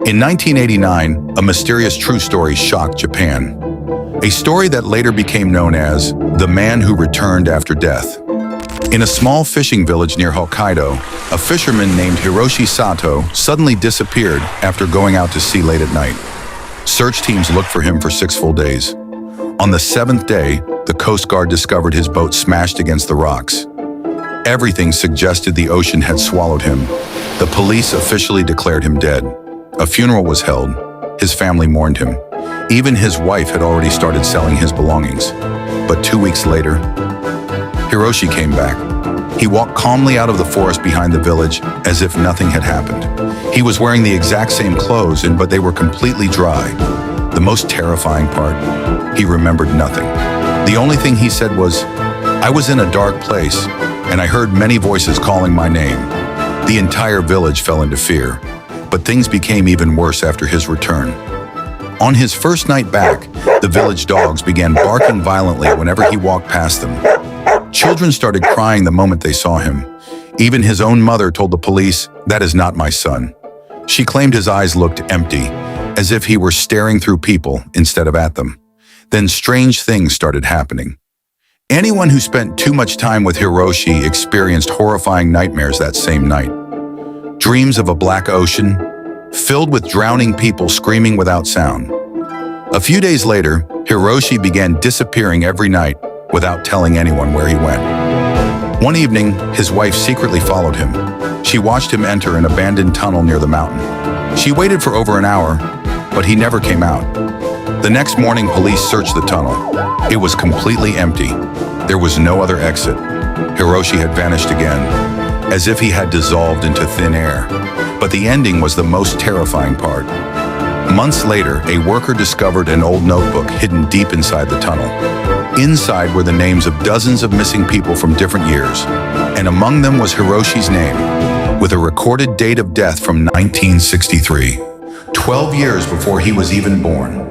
In 1989, a mysterious true story shocked Japan. A story that later became known as the man who returned after death. In a small fishing village near Hokkaido, a fisherman named Hiroshi Sato suddenly disappeared after going out to sea late at night. Search teams looked for him for 6 full days. On the 7th day, the Coast Guard discovered his boat smashed against the rocks. Everything suggested the ocean had swallowed him. The police officially declared him dead. A funeral was held. His family mourned him. Even his wife had already started selling his belongings. But 2 weeks later, Hiroshi came back. He walked calmly out of the forest behind the village as if nothing had happened. He was wearing the exact same clothes, but they were completely dry. The most terrifying part, he remembered nothing. The only thing he said was, "I was in a dark place, and I heard many voices calling my name." The entire village fell into fear, but things became even worse after his return. On his first night back, the village dogs began barking violently whenever he walked past them. Children started crying the moment they saw him. Even his own mother told the police, "That is not my son." She claimed his eyes looked empty, as if he were staring through people instead of at them. Then strange things started happening. Anyone who spent too much time with Hiroshi experienced horrifying nightmares that same night. Dreams of a black ocean, filled with drowning people screaming without sound. A few days later, Hiroshi began disappearing every night without telling anyone where he went. One evening, his wife secretly followed him. She watched him enter an abandoned tunnel near the mountain. She waited for over an hour, but he never came out. The next morning, police searched the tunnel. It was completely empty. There was no other exit. Hiroshi had vanished again, as if he had dissolved into thin air. But the ending was the most terrifying part. Months later, a worker discovered an old notebook hidden deep inside the tunnel. Inside were the names of dozens of missing people from different years, and among them was Hiroshi's name, with a recorded date of death from 1963, 12 years before he was even born.